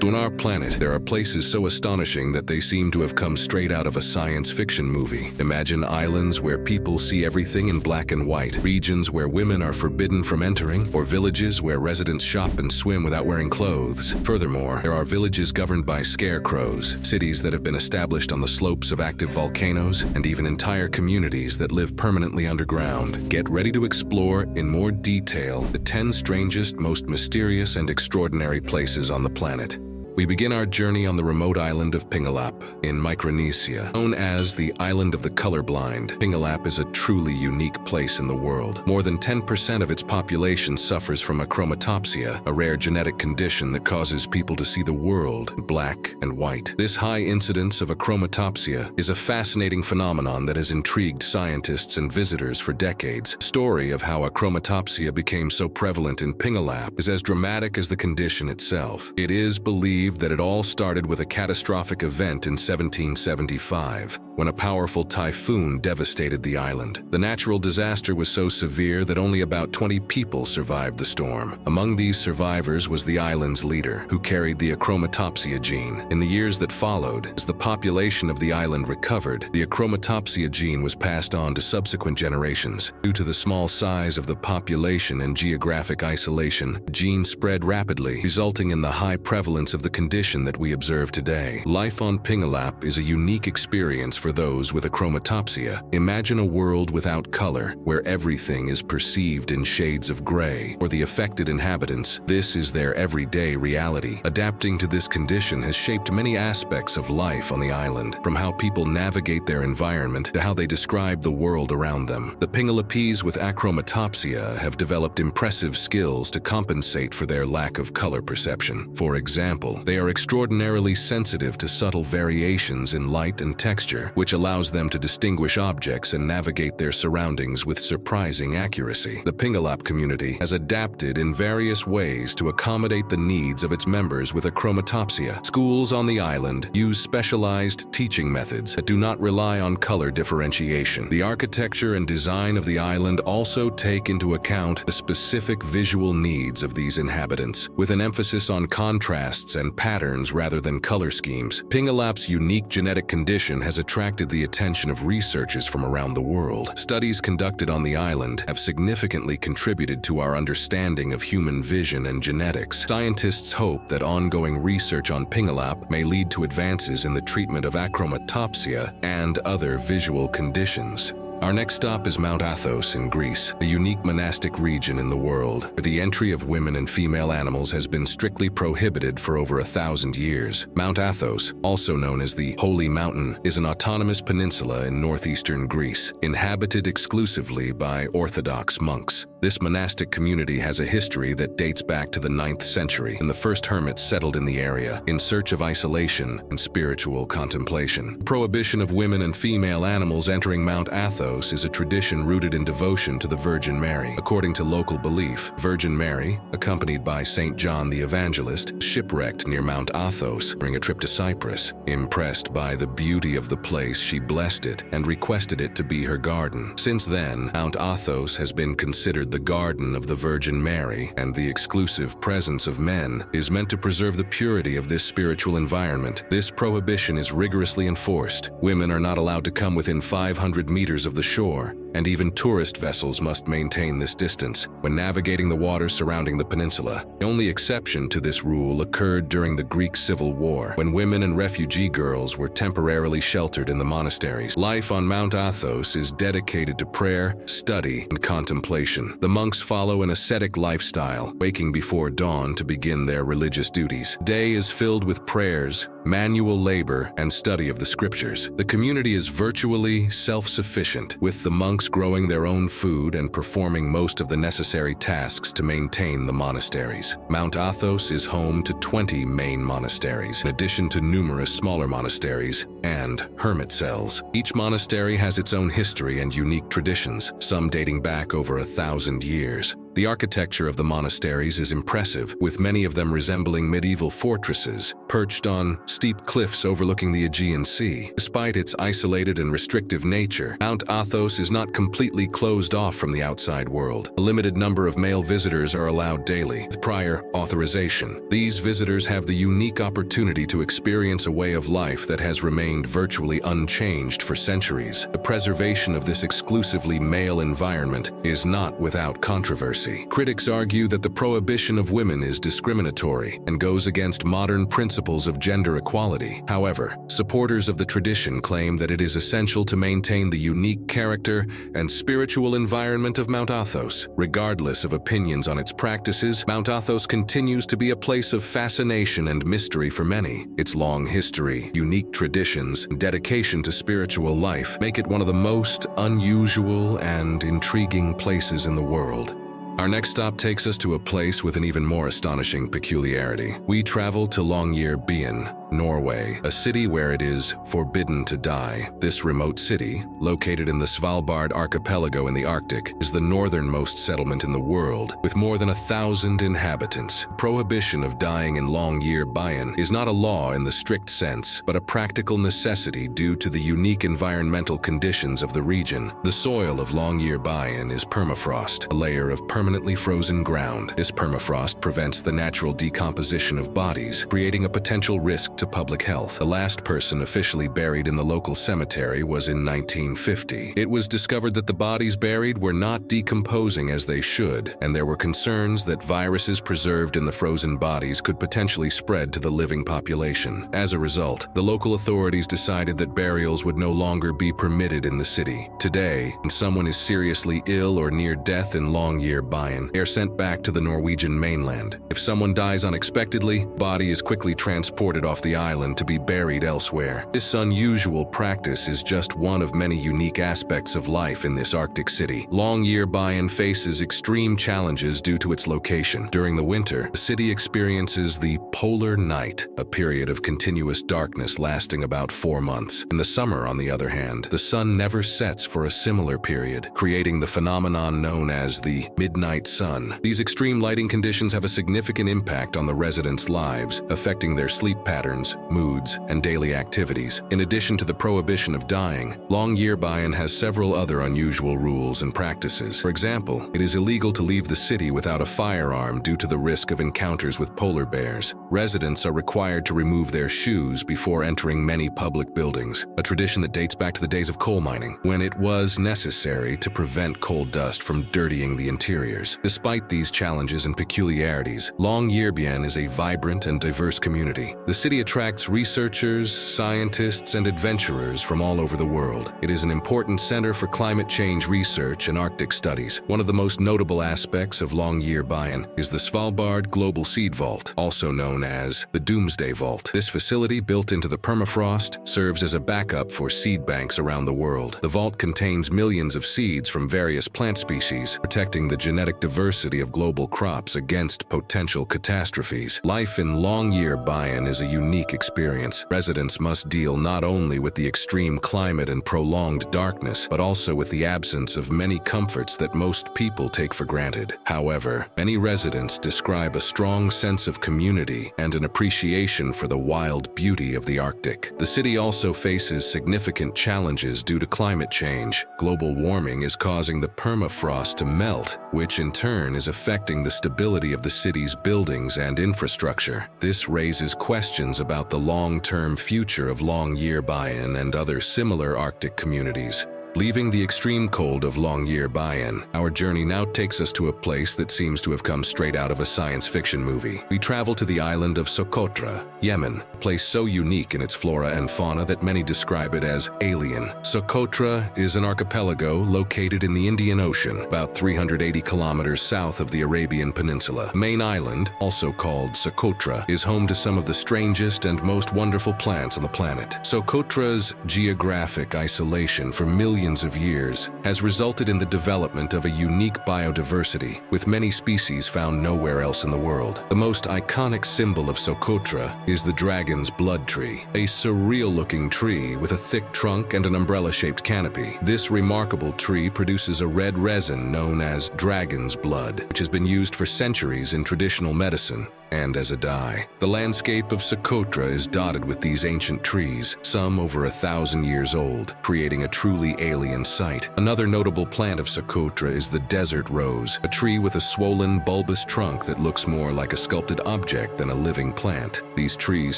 On our planet, there are places so astonishing that they seem to have come straight out of a science fiction movie. Imagine islands where people see everything in black and white, regions where women are forbidden from entering, or villages where residents shop and swim without wearing clothes. Furthermore, there are villages governed by scarecrows, cities that have been established on the slopes of active volcanoes, and even entire communities that live permanently underground. Get ready to explore in more detail the 10 strangest, most mysterious, and extraordinary places on the planet. We begin our journey on the remote island of Pingelap in Micronesia. Known as the Island of the Colorblind, Pingelap is a truly unique place in the world. More than 10% of its population suffers from achromatopsia, a rare genetic condition that causes people to see the world in black and white. This high incidence of achromatopsia is a fascinating phenomenon that has intrigued scientists and visitors for decades. The story of how achromatopsia became so prevalent in Pingelap is as dramatic as the condition itself. It is believed that it all started with a catastrophic event in 1775, when a powerful typhoon devastated the island. The natural disaster was so severe that only about 20 people survived the storm. Among these survivors was the island's leader, who carried the achromatopsia gene. In the years that followed, as the population of the island recovered, the achromatopsia gene was passed on to subsequent generations. Due to the small size of the population and geographic isolation, the gene spread rapidly, resulting in the high prevalence of the condition that we observe today. Life on Pingelap is a unique experience for those with achromatopsia. Imagine a world without color, where everything is perceived in shades of gray. For the affected inhabitants, this is their everyday reality. Adapting to this condition has shaped many aspects of life on the island, from how people navigate their environment to how they describe the world around them. The Pingelapese with achromatopsia have developed impressive skills to compensate for their lack of color perception. For example, they are extraordinarily sensitive to subtle variations in light and texture, which allows them to distinguish objects and navigate their surroundings with surprising accuracy. The Pingelap community has adapted in various ways to accommodate the needs of its members with achromatopsia. Schools on the island use specialized teaching methods that do not rely on color differentiation. The architecture and design of the island also take into account the specific visual needs of these inhabitants, with an emphasis on contrasts and patterns rather than color schemes. Pingelap's unique genetic condition has attracted the attention of researchers from around the world. Studies conducted on the island have significantly contributed to our understanding of human vision and genetics. Scientists hope that ongoing research on Pingelap may lead to advances in the treatment of achromatopsia and other visual conditions. Our next stop is Mount Athos in Greece, a unique monastic region in the world, where the entry of women and female animals has been strictly prohibited for over 1,000 years. Mount Athos, also known as the Holy Mountain, is an autonomous peninsula in northeastern Greece, inhabited exclusively by Orthodox monks. This monastic community has a history that dates back to the 9th century, when the first hermits settled in the area in search of isolation and spiritual contemplation. The prohibition of women and female animals entering Mount Athos is a tradition rooted in devotion to the Virgin Mary. According to local belief, Virgin Mary, accompanied by St. John the Evangelist, shipwrecked near Mount Athos during a trip to Cyprus. Impressed by the beauty of the place, she blessed it and requested it to be her garden. Since then, Mount Athos has been considered the garden of the Virgin Mary, and the exclusive presence of men is meant to preserve the purity of this spiritual environment. This prohibition is rigorously enforced. Women are not allowed to come within 500 meters of the shore, and even tourist vessels must maintain this distance when navigating the water surrounding the peninsula. The only exception to this rule occurred during the Greek Civil War, when women and refugee girls were temporarily sheltered in the monasteries. Life on Mount Athos is dedicated to prayer, study, and contemplation. The monks follow an ascetic lifestyle, waking before dawn to begin their religious duties. Day is filled with prayers, manual labor, and study of the scriptures. The community is virtually self-sufficient, with the monks growing their own food and performing most of the necessary tasks to maintain the monasteries. Mount Athos is home to 20 main monasteries. In addition to numerous smaller monasteries, and hermit cells. Each monastery has its own history and unique traditions, some dating back over 1,000 years. The architecture of the monasteries is impressive, with many of them resembling medieval fortresses, perched on steep cliffs overlooking the Aegean Sea. Despite its isolated and restrictive nature, Mount Athos is not completely closed off from the outside world. A limited number of male visitors are allowed daily, with prior authorization. These visitors have the unique opportunity to experience a way of life that has remained virtually unchanged for centuries. The preservation of this exclusively male environment is not without controversy. Critics argue that the prohibition of women is discriminatory and goes against modern principles of gender equality. However, supporters of the tradition claim that it is essential to maintain the unique character and spiritual environment of Mount Athos. Regardless of opinions on its practices, Mount Athos continues to be a place of fascination and mystery for many. Its long history, unique traditions, and dedication to spiritual life make it one of the most unusual and intriguing places in the world. Our next stop takes us to a place with an even more astonishing peculiarity. We travel to Longyearbyen, Norway, a city where it is forbidden to die. This remote city, located in the Svalbard archipelago in the Arctic, is the northernmost settlement in the world, with more than 1,000 inhabitants. Prohibition of dying in Longyearbyen is not a law in the strict sense, but a practical necessity due to the unique environmental conditions of the region. The soil of Longyearbyen is permafrost, a layer of permanently frozen ground. This permafrost prevents the natural decomposition of bodies, creating a potential risk to public health. The last person officially buried in the local cemetery was in 1950. It was discovered that the bodies buried were not decomposing as they should, and there were concerns that viruses preserved in the frozen bodies could potentially spread to the living population. As a result, the local authorities decided that burials would no longer be permitted in the city. Today, when someone is seriously ill or near death in Longyearbyen, they are sent back to the Norwegian mainland. If someone dies unexpectedly, body is quickly transported off the island to be buried elsewhere. This unusual practice is just one of many unique aspects of life in this Arctic city. Longyearbyen faces extreme challenges due to its location. During the winter, the city experiences the polar night, a period of continuous darkness lasting about 4 months. In the summer, on the other hand, the sun never sets for a similar period, creating the phenomenon known as the midnight sun. These extreme lighting conditions have a significant impact on the residents' lives, affecting their sleep patterns, moods, and daily activities. In addition to the prohibition of dying, Longyearbyen has several other unusual rules and practices. For example, it is illegal to leave the city without a firearm due to the risk of encounters with polar bears. Residents are required to remove their shoes before entering many public buildings, a tradition that dates back to the days of coal mining, when it was necessary to prevent coal dust from dirtying the interiors. Despite these challenges and peculiarities, Longyearbyen is a vibrant and diverse community. The city attracts researchers, scientists, and adventurers from all over the world. It is an important center for climate change research and Arctic studies. One of the most notable aspects of Longyearbyen is the Svalbard Global Seed Vault, also known as the Doomsday Vault. This facility, built into the permafrost, serves as a backup for seed banks around the world. The vault contains millions of seeds from various plant species, protecting the genetic diversity of global crops against potential catastrophes. Life in Longyearbyen is a unique experience. Residents must deal not only with the extreme climate and prolonged darkness, but also with the absence of many comforts that most people take for granted. However, many residents describe a strong sense of community and an appreciation for the wild beauty of the Arctic. The city also faces significant challenges due to climate change. Global warming is causing the permafrost to melt, which in turn is affecting the stability of the city's buildings and infrastructure. This raises questions about the long-term future of Longyearbyen and other similar Arctic communities. Leaving the extreme cold of Longyearbyen, our journey now takes us to a place that seems to have come straight out of a science fiction movie. We travel to the island of Socotra, Yemen, a place so unique in its flora and fauna that many describe it as alien. Socotra is an archipelago located in the Indian Ocean, about 380 kilometers south of the Arabian Peninsula. The main island, also called Socotra, is home to some of the strangest and most wonderful plants on the planet. Socotra's geographic isolation for millions millions of years has resulted in the development of a unique biodiversity, with many species found nowhere else in the world. The most iconic symbol of Socotra is the dragon's blood tree, a surreal-looking tree with a thick trunk and an umbrella-shaped canopy. This remarkable tree produces a red resin known as dragon's blood, which has been used for centuries in traditional medicine and as a dye. The landscape of Socotra is dotted with these ancient trees, some over 1,000 years old, creating a truly alien sight. Another notable plant of Socotra is the desert rose, a tree with a swollen, bulbous trunk that looks more like a sculpted object than a living plant. These trees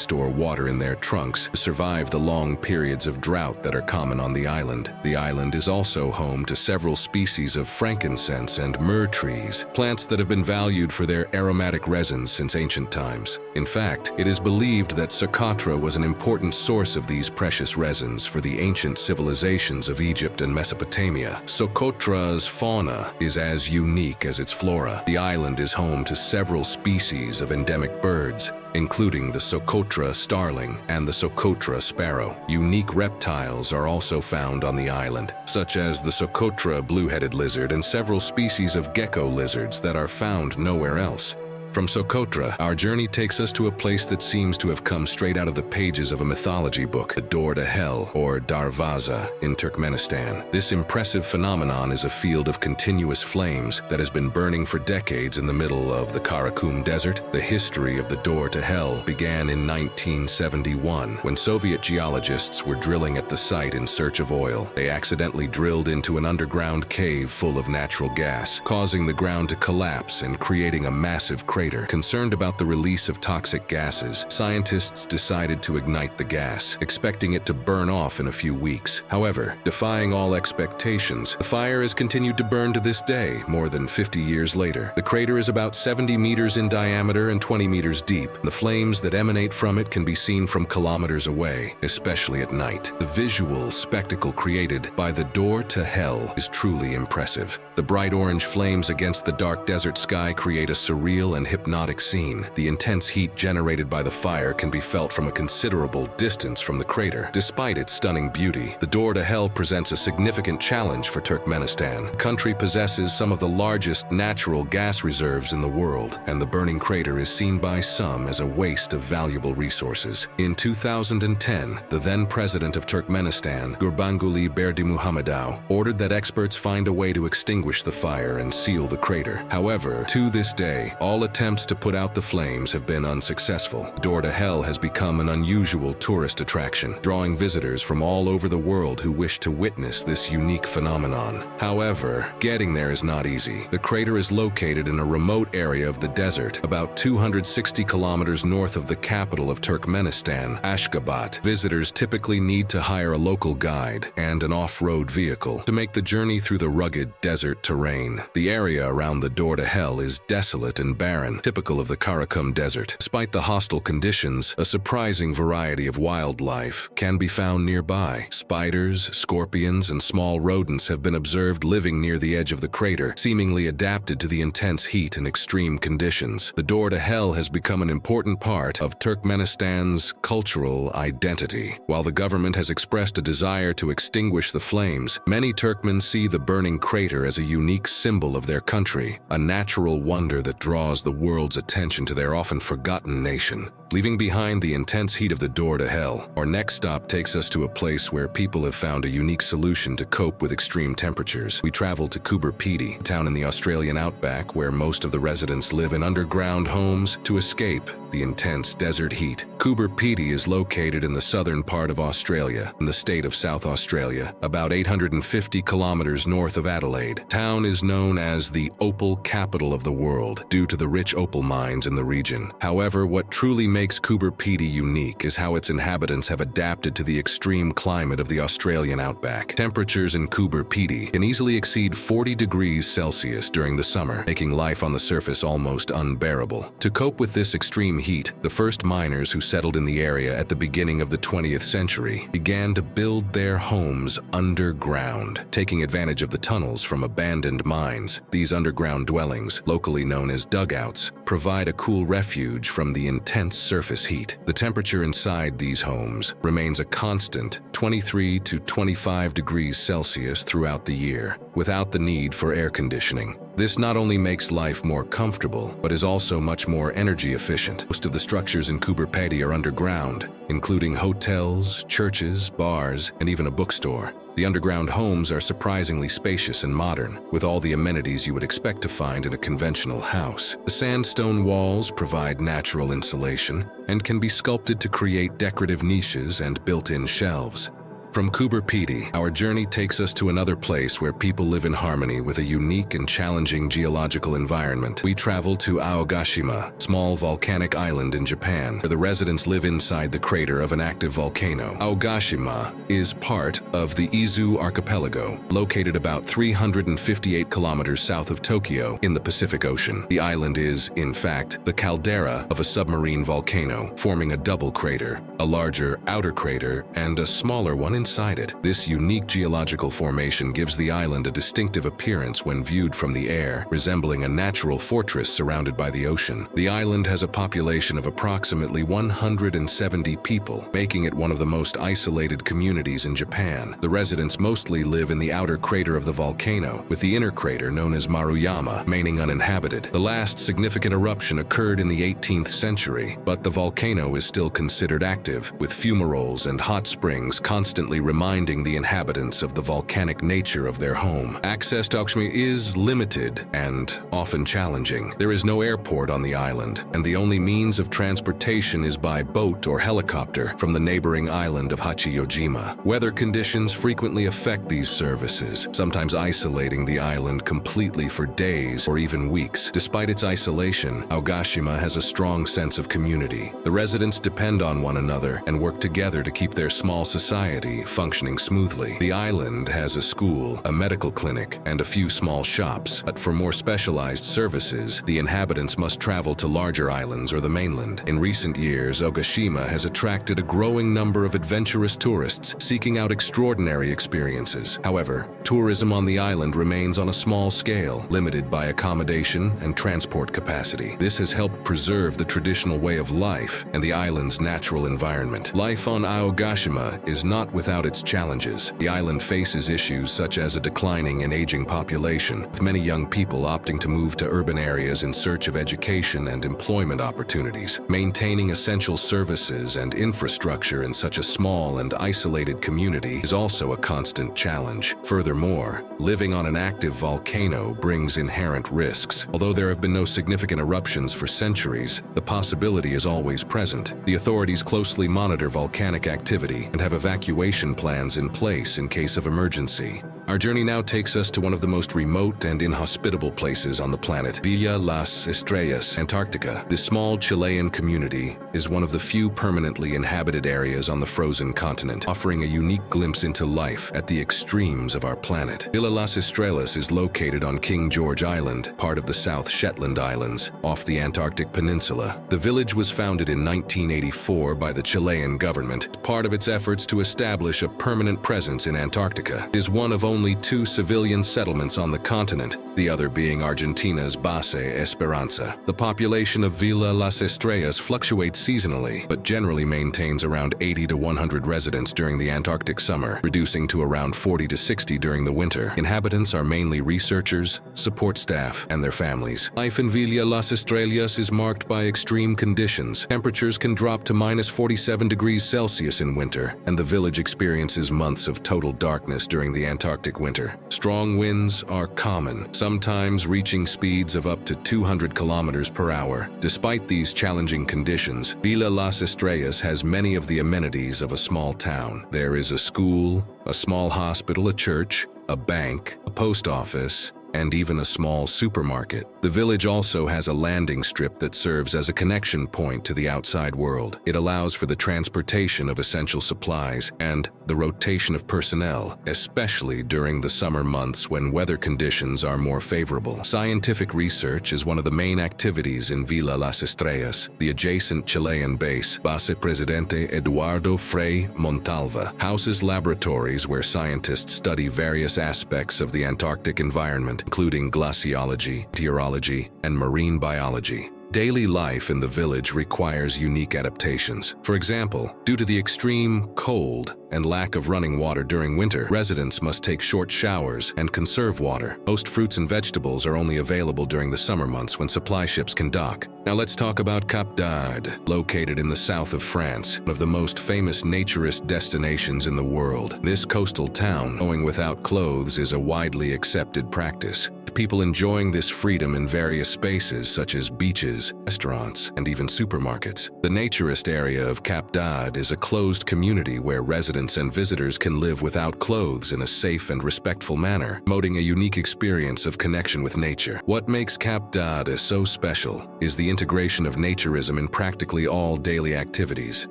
store water in their trunks to survive the long periods of drought that are common on the island. The island is also home to several species of frankincense and myrrh trees, plants that have been valued for their aromatic resins since ancient times. In fact, it is believed that Socotra was an important source of these precious resins for the ancient civilizations of Egypt and Mesopotamia. Socotra's fauna is as unique as its flora. The island is home to several species of endemic birds, including the Socotra starling and the Socotra sparrow. Unique reptiles are also found on the island, such as the Socotra blue-headed lizard and several species of gecko lizards that are found nowhere else. From Socotra, our journey takes us to a place that seems to have come straight out of the pages of a mythology book, the Door to Hell, or Darvaza, in Turkmenistan. This impressive phenomenon is a field of continuous flames that has been burning for decades in the middle of the Karakum Desert. The history of the Door to Hell began in 1971, when Soviet geologists were drilling at the site in search of oil. They accidentally drilled into an underground cave full of natural gas, causing the ground to collapse and creating a massive crater. Concerned about the release of toxic gases, scientists decided to ignite the gas, expecting it to burn off in a few weeks. However, defying all expectations, the fire has continued to burn to this day, more than 50 years later. The crater is about 70 meters in diameter and 20 meters deep. The flames that emanate from it can be seen from kilometers away, especially at night. The visual spectacle created by the Door to Hell is truly impressive. The bright orange flames against the dark desert sky create a surreal and hypnotic scene. The intense heat generated by the fire can be felt from a considerable distance from the crater. Despite its stunning beauty, the Door to Hell presents a significant challenge for Turkmenistan. The country possesses some of the largest natural gas reserves in the world, and the burning crater is seen by some as a waste of valuable resources. In 2010, the then president of Turkmenistan, Gurbanguly Berdimuhamedov, ordered that experts find a way to extinguish the fire and seal the crater. However, to this day, all attempts to put out the flames have been unsuccessful. Door to Hell has become an unusual tourist attraction, drawing visitors from all over the world who wish to witness this unique phenomenon. However, getting there is not easy. The crater is located in a remote area of the desert, about 260 kilometers north of the capital of Turkmenistan, Ashgabat. Visitors typically need to hire a local guide and an off-road vehicle to make the journey through the rugged desert terrain. The area around the Door to Hell is desolate and barren, typical of the Karakum Desert. Despite the hostile conditions, a surprising variety of wildlife can be found nearby. Spiders, scorpions, and small rodents have been observed living near the edge of the crater, seemingly adapted to the intense heat and extreme conditions. The Door to Hell has become an important part of Turkmenistan's cultural identity. While the government has expressed a desire to extinguish the flames, many Turkmens see the burning crater as a unique symbol of their country, a natural wonder that draws the world's attention to their often forgotten nation. Leaving behind the intense heat of the Door to Hell, our next stop takes us to a place where people have found a unique solution to cope with extreme temperatures. We travel to Coober, Pedy, a town in the Australian outback where most of the residents live in underground homes to escape the intense desert heat. Coober, Pedy is located in the southern part of Australia, in the state of South Australia, about 850 kilometers north of Adelaide. The town is known as the opal capital of the world due to the rich opal mines in the region. However, what truly makes Coober, Pedy unique is how its inhabitants have adapted to the extreme climate of the Australian outback. Temperatures in Coober, Pedy can easily exceed 40 degrees Celsius during the summer, making life on the surface almost unbearable. To cope with this extreme heat, the first miners who settled in the area at the beginning of the 20th century began to build their homes underground, taking advantage of the tunnels from abandoned mines. These underground dwellings, locally known as dugouts, provide a cool refuge from the intense surface heat. The temperature inside these homes remains a constant 23 to 25 degrees Celsius throughout the year, without the need for air conditioning. This not only makes life more comfortable, but is also much more energy efficient. Most of the structures in Coober Pedy are underground, including hotels, churches, bars, and even a bookstore. The underground homes are surprisingly spacious and modern, with all the amenities you would expect to find in a conventional house. The sandstone walls provide natural insulation and can be sculpted to create decorative niches and built-in shelves. From Coober Pedy, our journey takes us to another place where people live in harmony with a unique and challenging geological environment. We travel to Aogashima, a small volcanic island in Japan, where the residents live inside the crater of an active volcano. Aogashima is part of the Izu archipelago, located about 358 kilometers south of Tokyo in the Pacific Ocean. The island is, in fact, the caldera of a submarine volcano, forming a double crater, a larger outer crater and a smaller one inside it. This unique geological formation gives the island a distinctive appearance when viewed from the air, resembling a natural fortress surrounded by the ocean. The island has a population of approximately 170 people, making it one of the most isolated communities in Japan. The residents mostly live in the outer crater of the volcano, with the inner crater known as Maruyama remaining uninhabited. The last significant eruption occurred in the 18th century, but the volcano is still considered active, with fumaroles and hot springs constantly reminding the inhabitants of the volcanic nature of their home. Access to Aogashima is limited and often challenging. There is no airport on the island, and the only means of transportation is by boat or helicopter from the neighboring island of Hachijojima. Weather conditions frequently affect these services, sometimes isolating the island completely for days or even weeks. Despite its isolation, Aogashima has a strong sense of community. The residents depend on one another and work together to keep their small society functioning smoothly. The island has a school, a medical clinic, and a few small shops, but for more specialized services, the inhabitants must travel to larger islands or the mainland. In recent years, Aogashima has attracted a growing number of adventurous tourists seeking out extraordinary experiences. However, tourism on the island remains on a small scale, limited by accommodation and transport capacity. This has helped preserve the traditional way of life and the island's natural environment. Life on Aogashima is not without its challenges. The island faces issues such as a declining and aging population, with many young people opting to move to urban areas in search of education and employment opportunities. Maintaining essential services and infrastructure in such a small and isolated community is also a constant challenge. Furthermore, living on an active volcano brings inherent risks. Although there have been no significant eruptions for centuries, the possibility is always present. The authorities closely monitor volcanic activity and have evacuation plans in place in case of emergency. Our journey now takes us to one of the most remote and inhospitable places on the planet, Villa Las Estrellas, Antarctica. This small Chilean community is one of the few permanently inhabited areas on the frozen continent, offering a unique glimpse into life at the extremes of our planet. Villa Las Estrellas is located on King George Island, part of the South Shetland Islands, off the Antarctic Peninsula. The village was founded in 1984 by the Chilean government, part of its efforts to establish a permanent presence in Antarctica. It is one of only two civilian settlements on the continent, the other being Argentina's Base Esperanza. The population of Villa Las Estrellas fluctuates seasonally, but generally maintains around 80 to 100 residents during the Antarctic summer, reducing to around 40 to 60 during the winter. Inhabitants are mainly researchers, support staff, and their families. Life in Villa Las Estrellas is marked by extreme conditions. Temperatures can drop to minus 47 degrees Celsius in winter, and the village experiences months of total darkness during the Antarctic winter. Strong winds are common, sometimes reaching speeds of up to 200 kilometers per hour. Despite these challenging conditions, Villa Las Estrellas has many of the amenities of a small town. There is a school, a small hospital, a church, a bank, a post office, and even a small supermarket. The village also has a landing strip that serves as a connection point to the outside world. It allows for the transportation of essential supplies and the rotation of personnel, especially during the summer months when weather conditions are more favorable. Scientific research is one of the main activities in Villa Las Estrellas. The adjacent Chilean base, Base Presidente Eduardo Frei Montalva, houses laboratories where scientists study various aspects of the Antarctic environment, including glaciology, meteorology, and marine biology. Daily life in the village requires unique adaptations. For example, due to the extreme cold and lack of running water during winter, residents must take short showers and conserve water. Most fruits and vegetables are only available during the summer months when supply ships can dock. Now let's talk about Cap d'Agde, located in the south of France, one of the most famous naturist destinations in the world. This coastal town, going without clothes is a widely accepted practice. People enjoying this freedom in various spaces such as beaches, restaurants, and even supermarkets. The naturist area of Cap d'Agde is a closed community where residents and visitors can live without clothes in a safe and respectful manner, promoting a unique experience of connection with nature. What makes Cap d'Agde so special is the integration of naturism in practically all daily activities.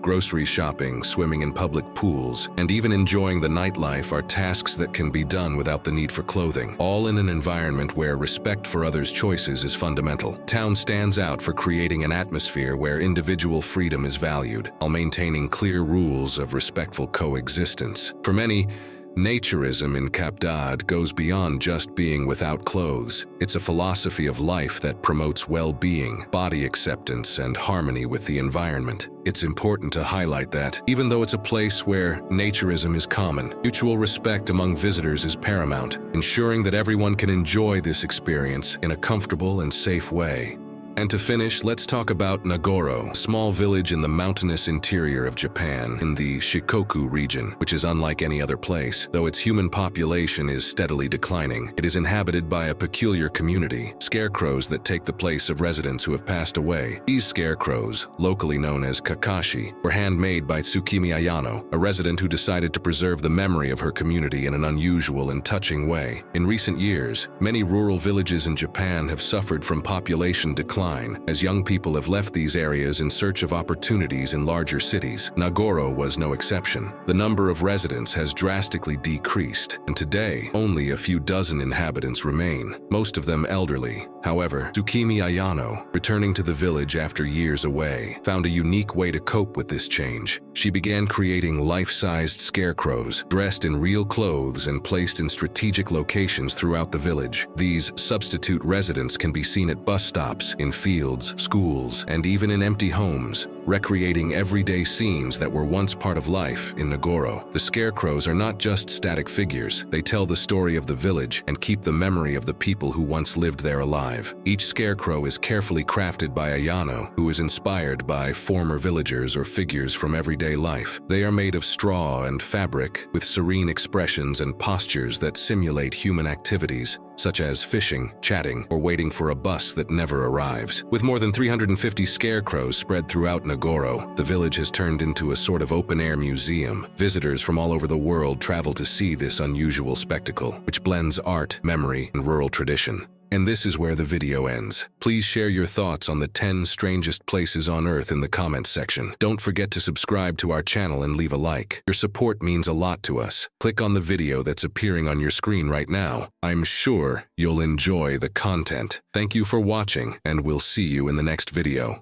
Grocery shopping, swimming in public pools, and even enjoying the nightlife are tasks that can be done without the need for clothing, all in an environment where respect for others' choices is fundamental. Town stands out for creating an atmosphere where individual freedom is valued, while maintaining clear rules of respectful coexistence. For many, naturism in Cap d'Agde goes beyond just being without clothes. It's a philosophy of life that promotes well-being, body acceptance, and harmony with the environment. It's important to highlight that, even though it's a place where naturism is common, mutual respect among visitors is paramount, ensuring that everyone can enjoy this experience in a comfortable and safe way. And to finish, let's talk about Nagoro, a small village in the mountainous interior of Japan, in the Shikoku region, which is unlike any other place. Though its human population is steadily declining, it is inhabited by a peculiar community, scarecrows that take the place of residents who have passed away. These scarecrows, locally known as Kakashi, were handmade by Tsukimi Ayano, a resident who decided to preserve the memory of her community in an unusual and touching way. In recent years, many rural villages in Japan have suffered from population decline, as young people have left these areas in search of opportunities in larger cities. Nagoro was no exception. The number of residents has drastically decreased, and today, only a few dozen inhabitants remain, most of them elderly. However, Tsukimi Ayano, returning to the village after years away, found a unique way to cope with this change. She began creating life-sized scarecrows, dressed in real clothes and placed in strategic locations throughout the village. These substitute residents can be seen at bus stops, in fields, schools, and even in empty homes, recreating everyday scenes that were once part of life in Nagoro. The scarecrows are not just static figures. They tell the story of the village and keep the memory of the people who once lived there alive. Each scarecrow is carefully crafted by Ayano, who is inspired by former villagers or figures from everyday life. They are made of straw and fabric, with serene expressions and postures that simulate human activities, such as fishing, chatting, or waiting for a bus that never arrives. With more than 350 scarecrows spread throughout Nagoro, the village has turned into a sort of open-air museum. Visitors from all over the world travel to see this unusual spectacle, which blends art, memory, and rural tradition. And this is where the video ends. Please share your thoughts on the 10 strangest places on Earth in the comments section. Don't forget to subscribe to our channel and leave a like. Your support means a lot to us. Click on the video that's appearing on your screen right now. I'm sure you'll enjoy the content. Thank you for watching, and we'll see you in the next video.